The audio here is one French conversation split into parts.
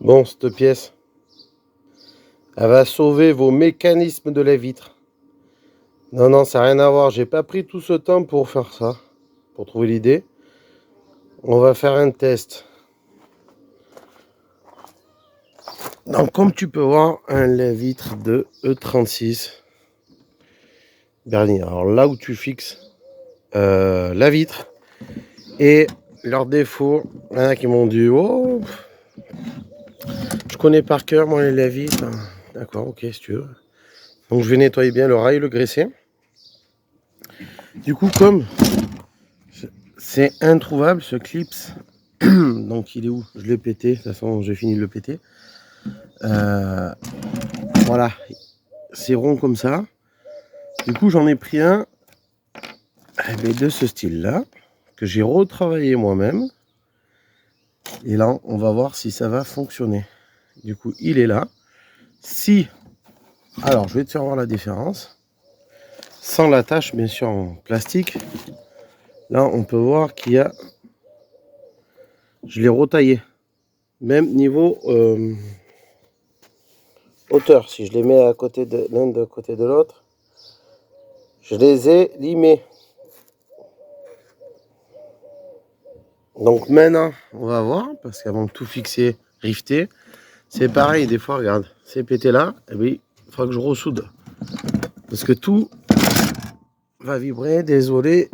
Bon, cette pièce, elle va sauver vos mécanismes de la vitre. Non, non, ça n'a rien à voir. J'ai pas pris tout ce temps pour faire ça, pour trouver l'idée. On va faire un test. Donc, comme tu peux voir, un lave-vitre de E36 Berlin. Alors là où tu fixes la vitre et leurs défauts, il y en a qui m'ont dit oh, je connais par cœur moi les lave-vitres. D'accord, ok, si tu veux. Donc je vais nettoyer bien le rail, le graisser. Du coup, comme c'est introuvable ce clips, donc il est où? Je l'ai pété, de toute façon j'ai fini de le péter. Voilà, c'est rond comme ça. Du coup j'en ai pris un de ce style là, que j'ai retravaillé moi-même. Et là on va voir si ça va fonctionner. Du coup il est là. Si, alors je vais te faire voir la différence. Sans l'attache bien sûr en plastique. Là on peut voir qu'il y a, je l'ai retaillé. Même niveau hauteur, si je les mets à côté de l'un de côté de l'autre, je les ai limés. Donc maintenant, on va voir, parce qu'avant de tout fixer, rifter, c'est pareil, des fois, regarde, c'est pété là, et oui, il faudra que je ressoude. Parce que tout va vibrer, désolé,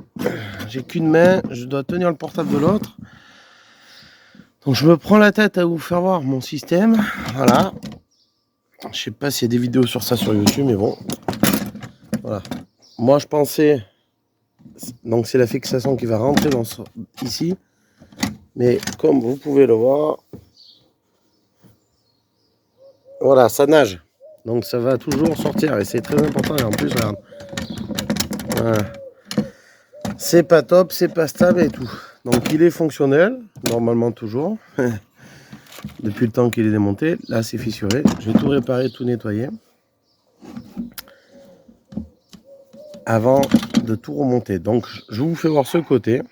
j'ai qu'une main, je dois tenir le portable de l'autre. Donc je me prends la tête à vous faire voir mon système, voilà. Je sais pas s'il y a des vidéos sur ça sur YouTube, mais bon, voilà. Moi je pensais, donc c'est la fixation qui va rentrer dans ici, mais comme vous pouvez le voir, voilà, ça nage. Donc ça va toujours sortir et c'est très important. Et en plus, regarde, voilà. C'est pas top, c'est pas stable et tout. Donc il est fonctionnel, normalement toujours. Depuis le temps qu'il est démonté, là c'est fissuré. Je vais tout réparer, tout nettoyer. Avant de tout remonter. Donc je vous fais voir ce côté.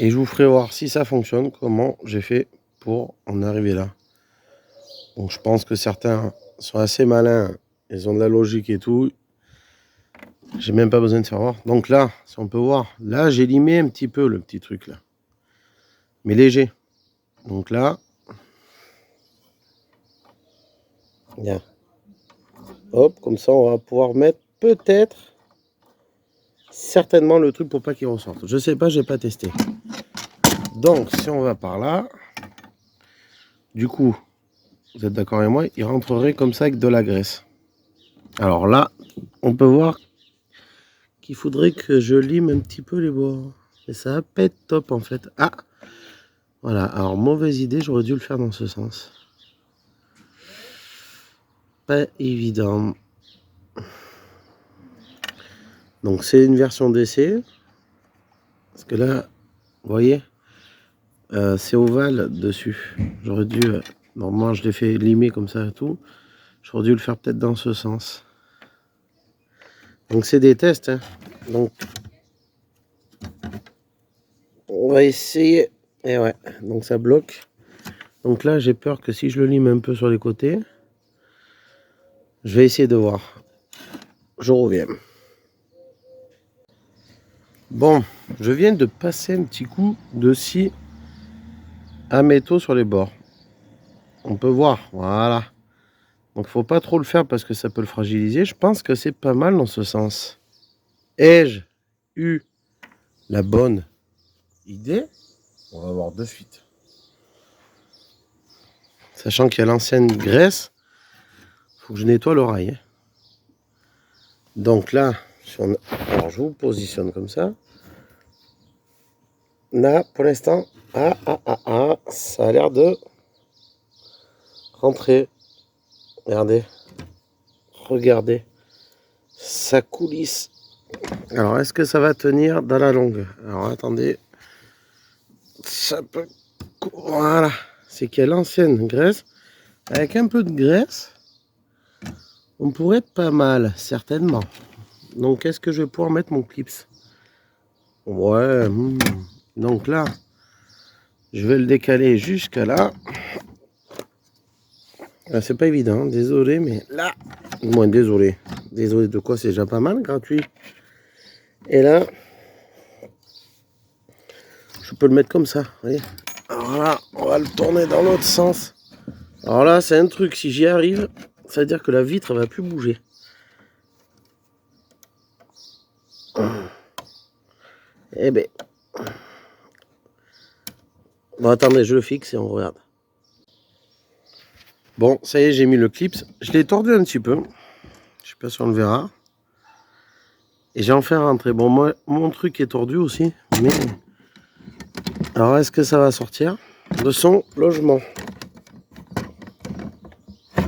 Et je vous ferai voir si ça fonctionne, comment j'ai fait pour en arriver là. Donc je pense que certains sont assez malins, ils ont de la logique et tout. J'ai même pas besoin de faire voir. Donc là, si on peut voir, là j'ai limé un petit peu le petit truc là. Mais léger. Donc là, bien. Hop, comme ça on va pouvoir mettre peut-être, certainement le truc pour pas qu'il ressorte. Je sais pas, j'ai pas testé. Donc si on va par là, du coup, vous êtes d'accord avec moi, il rentrerait comme ça avec de la graisse. Alors là, on peut voir qu'il faudrait que je lime un petit peu les bords. Et ça va pas être top en fait. Ah, voilà, alors mauvaise idée, j'aurais dû le faire dans ce sens. Pas évident. Donc c'est une version d'essai. Parce que là, vous voyez, c'est ovale dessus. J'aurais dû, normalement je l'ai fait limer comme ça et tout. J'aurais dû le faire peut-être dans ce sens. Donc c'est des tests. Hein. Donc on va essayer. Et ouais, donc ça bloque. Donc là j'ai peur que si je le lime un peu sur les côtés, je vais essayer de voir. Je reviens. Bon, je viens de passer un petit coup de scie à métaux sur les bords. On peut voir, voilà. Donc faut pas trop le faire parce que ça peut le fragiliser. Je pense que c'est pas mal dans ce sens. Ai-je eu la bonne idée? On va voir de suite. Sachant qu'il y a l'ancienne graisse, faut que je nettoie l'oreille. Hein. Donc là, alors je vous positionne comme ça. Là, pour l'instant, ça a l'air de rentrer. Regardez. Regardez. Ça coulisse. Alors, est-ce que ça va tenir dans la longue? Alors, attendez. Ça peut... Voilà. C'est qu'il y a l'ancienne graisse. Avec un peu de graisse, on pourrait être pas mal, certainement. Donc, est-ce que je vais pouvoir mettre mon clips? Ouais. Donc là, je vais le décaler jusqu'à là. C'est pas évident, désolé, mais là, moins désolé. Désolé de quoi, c'est déjà pas mal, gratuit. Et là, je peux le mettre comme ça, vous voyez. Alors là, on va le tourner dans l'autre sens. Alors là, c'est un truc, si j'y arrive, ça veut dire que la vitre va plus bouger. Eh ben. Bon, attendez, je le fixe et on regarde. Bon, ça y est, j'ai mis le clip. Je l'ai tordu un petit peu. Je sais pas si on le verra. Et j'ai enfin rentré. Bon, moi, mon truc est tordu aussi. Mais. Alors, est-ce que ça va sortir de son logement?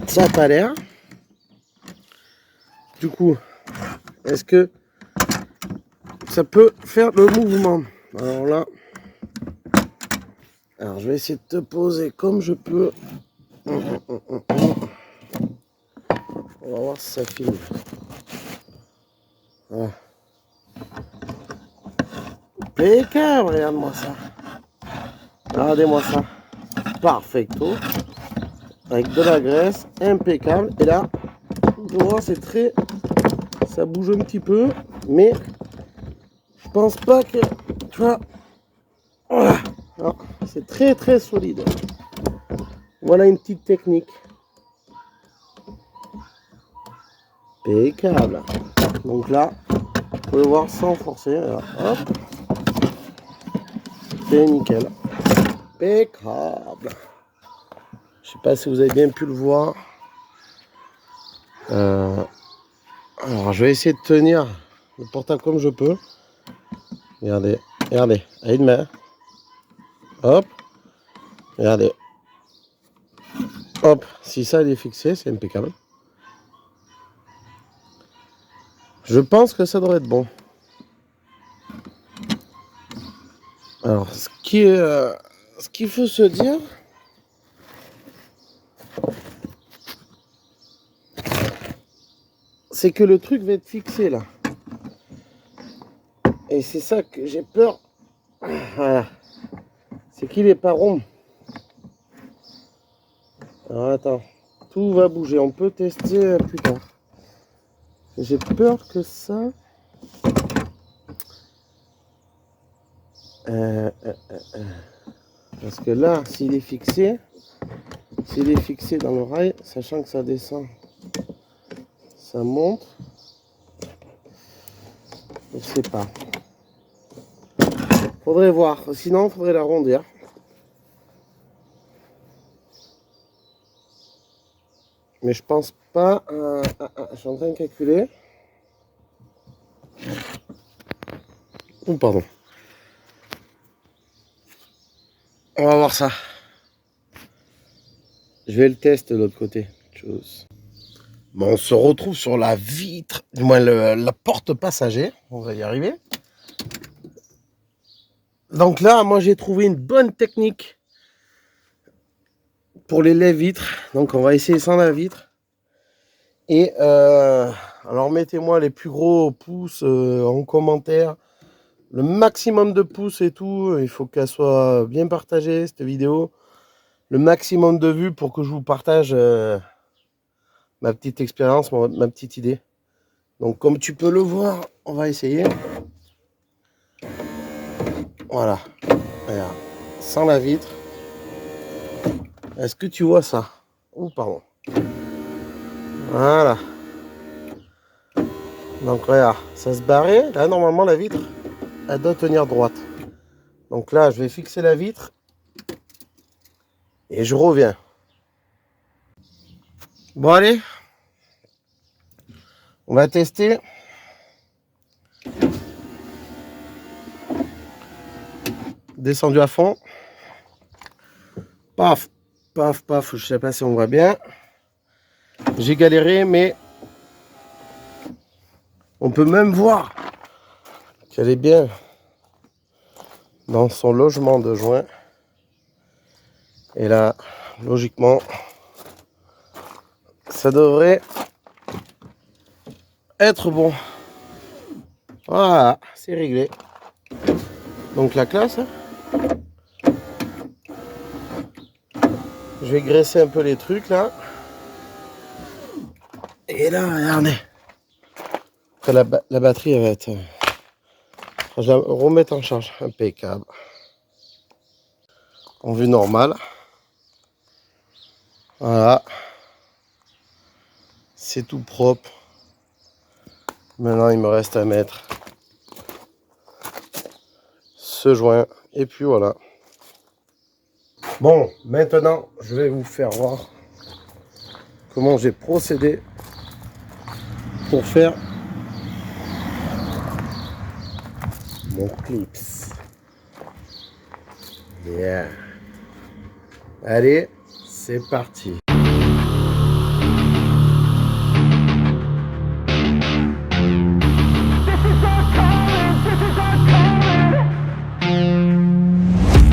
Ça n'a pas l'air. Du coup, est-ce que ça peut faire le mouvement? Alors là. Alors, je vais essayer de te poser comme je peux. On va voir si ça filme. Voilà. Impeccable, regarde-moi ça. Regardez-moi ça. Parfecto. Avec de la graisse, impeccable. Et là, vous voyez, c'est très... Ça bouge un petit peu, mais je pense pas que... Tu vois, c'est très très solide. Voilà une petite technique. Impeccable. Donc là, vous pouvez voir sans forcer. Là, hop. C'est nickel. Impeccable. Je sais pas si vous avez bien pu le voir. Alors je vais essayer de tenir le portable comme je peux. Regardez, regardez, à une main. Hop. Regardez. Hop. Si ça il est fixé, c'est impeccable. Je pense que ça devrait être bon. Alors ce qu'il faut se dire, c'est que le truc va être fixé là. Et c'est ça que j'ai peur. Voilà. C'est qu'il n'est pas rond. Alors attends. Tout va bouger. On peut tester plus tard. J'ai peur que ça... Parce que là, s'il est fixé dans le rail, sachant que ça descend, ça monte, je sais pas. Faudrait voir. Sinon, il faudrait l'arrondir. Mais je pense pas. Je suis en train de calculer. Oh, pardon. On va voir ça. Je vais le tester de l'autre côté. Chose. Bon, on se retrouve sur la vitre, du moins la porte passager. On va y arriver. Donc là, moi j'ai trouvé une bonne technique pour les lève-vitres. Donc on va essayer sans la vitre. Et alors mettez-moi les plus gros pouces en commentaire. Le maximum de pouces et tout. Il faut qu'elle soit bien partagée cette vidéo. Le maximum de vues pour que je vous partage ma petite expérience, ma petite idée. Donc comme tu peux le voir, on va essayer. Voilà. Regarde. Sans la vitre. Est-ce que tu vois ça? Oh pardon. Voilà. Donc regarde, ça se barrait. Là normalement la vitre, elle doit tenir droite. Donc là je vais fixer la vitre. Et je reviens. Bon allez. On va tester. Descendu à fond. Paf, paf, paf. Je sais pas si on voit bien. J'ai galéré, mais on peut même voir qu'elle est bien dans son logement de joint. Et là, logiquement, ça devrait être bon. Voilà, c'est réglé. Donc la classe. Je vais graisser un peu les trucs là. Et là, regardez. Après, la batterie, elle va être... je vais la remettre en charge. Impeccable. En vue normale. Voilà. C'est tout propre. Maintenant, il me reste à mettre ce joint. Et puis voilà. Bon, maintenant, je vais vous faire voir comment j'ai procédé pour faire mon clips. Yeah. Allez, c'est parti.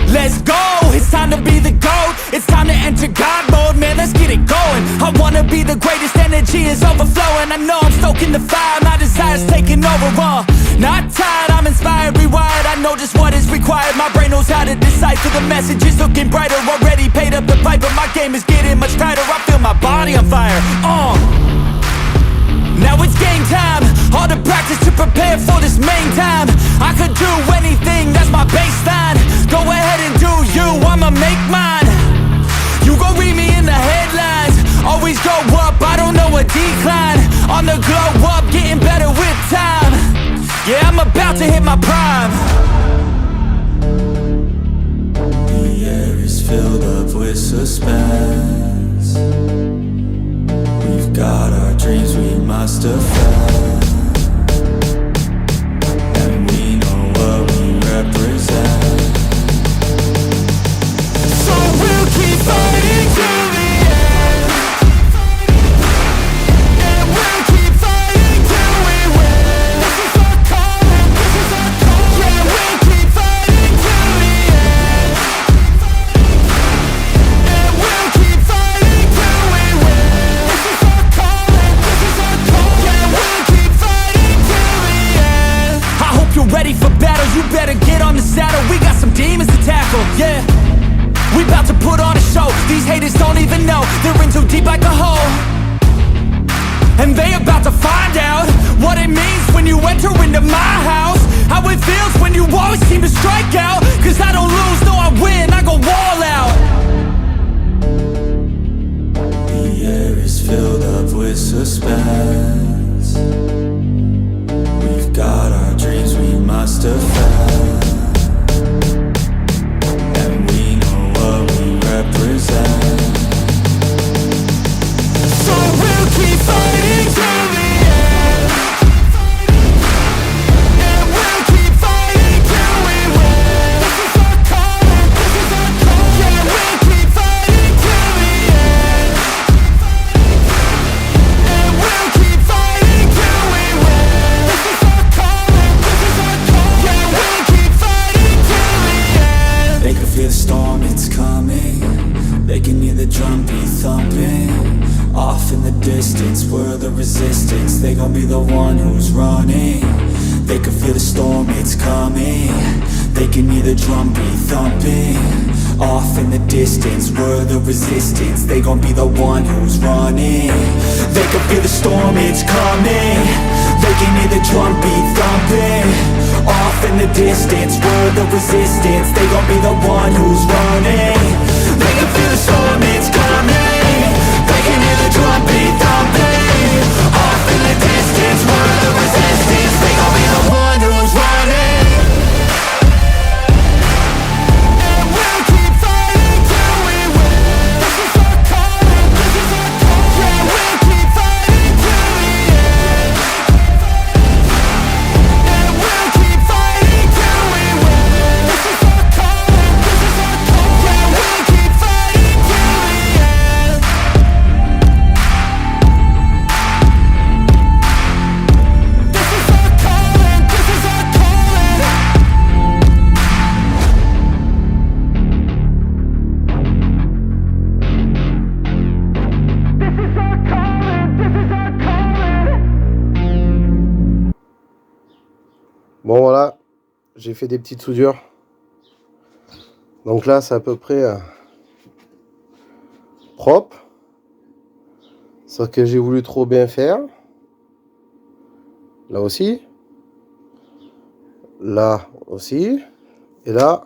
Let's go, it's time to be the GOAT. It's time to enter God mode, man, let's get it going. I wanna be the greatest, energy is overflowing. I know I'm stoking the fire, my desire's taking over, not tired, I'm inspired, rewired. I know just what is required, my brain knows how to decipher. The message is looking brighter, already paid up the pipe, but my game is getting much tighter. I feel my body on fire, now it's game time, all the practice to prepare for this main time. I could do anything, that's my baseline. Go ahead and do you, I'ma make mine. You gon' read me in the headlines. Always go up, I don't know a decline. On the glow up, getting better with time. Yeah, I'm about to hit my prime. The air is filled up with suspense. We've got our dreams we must defend, and we know what we represent. So we'll keep fighting till the end, and we'll keep fighting till we win. This is our calling, this is our calling. Yeah, we'll keep fighting till the end, and we'll keep fighting till we win. This is our calling, this is our calling. Yeah, we'll keep fighting till the end. I hope you're ready for battle, you better get on the saddle. We got some demons to tackle, yeah. We bout to put on a show, these haters don't even know. They're in too deep like a hole, and they about to find out what it means when you enter into my house. How it feels when you always seem to strike out. Cause I don't lose, no I win, I go all out. The air is filled up with suspense. We've got our dreams we must defend, and we know what we represent. So we'll keep fighting till the end, and we'll keep fighting till we win. This is our calling, this is our calling. Yeah, we'll keep fighting till the end, and we'll keep fighting till we win. This is our calling, this is our calling. Yeah, we'll keep fighting till the end. They can feel the storm, it's coming. They can hear the drum beat thumping. Off in the distance, we're the resistance. They gon' be the one who's running. They can feel the storm, it's coming. They can hear the drum beat thumping. Off in the distance, we're the resistance. They gon' be the one who's running. They can feel the storm, it's coming. They can hear the drum beat thumping. Off in the distance, we're the resistance. They gon' be the one who's running. They can feel the storm, it's coming. They can hear the drum beat thumping. Off in the distance, we're the resistance. They gon' be the one who's running. And we'll keep fighting till we win. This is our calling, this is our calling. Yeah, we'll keep fighting till the end, and we'll keep fighting till we win. This is our calling, this is our calling. Yeah, we'll keep fighting till the end. This is our calling, this is our calling. This is our calling, this is our calling. Bon voilà, j'ai fait des petites soudures. Donc là, c'est à peu près propre. Sauf que j'ai voulu trop bien faire. Là aussi. Là aussi. Et là,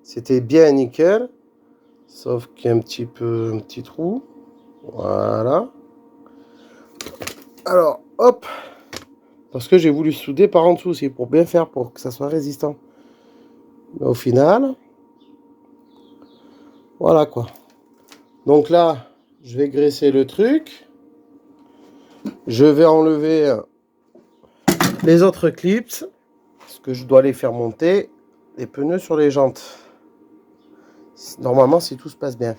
c'était bien nickel. Sauf qu'il y a un petit trou. Voilà. Alors, hop. Parce que j'ai voulu souder par en dessous aussi, pour bien faire, pour que ça soit résistant. Mais au final, voilà quoi. Donc là, je vais graisser le truc. Je vais enlever les autres clips. Parce que je dois les faire monter les pneus sur les jantes. Normalement, si tout se passe bien.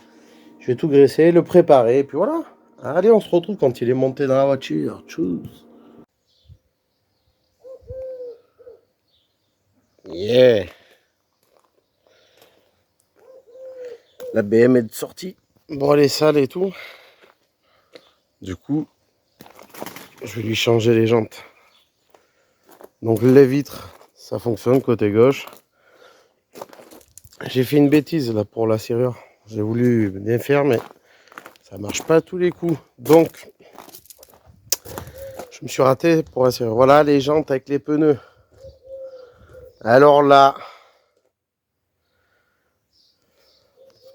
Je vais tout graisser, le préparer, et puis voilà. Allez, on se retrouve quand il est monté dans la voiture. Tchuss. Yeah. La BM est de sortie. Bon, elle est sale et tout. Du coup, je vais lui changer les jantes. Donc les vitres, ça fonctionne côté gauche. J'ai fait une bêtise là pour la serrure. J'ai voulu bien faire, mais ça marche pas à tous les coups. Donc, je me suis raté pour la serrure. Voilà les jantes avec les pneus. Alors là,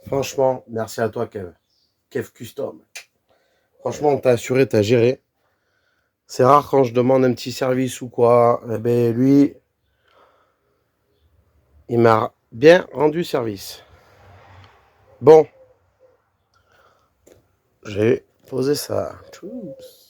franchement, merci à toi, Kev. Kev Custom. Franchement, on t'a assuré, t'as géré. C'est rare quand je demande un petit service ou quoi. Eh ben, lui, il m'a bien rendu service. Bon, j'ai posé ça. Tchuss.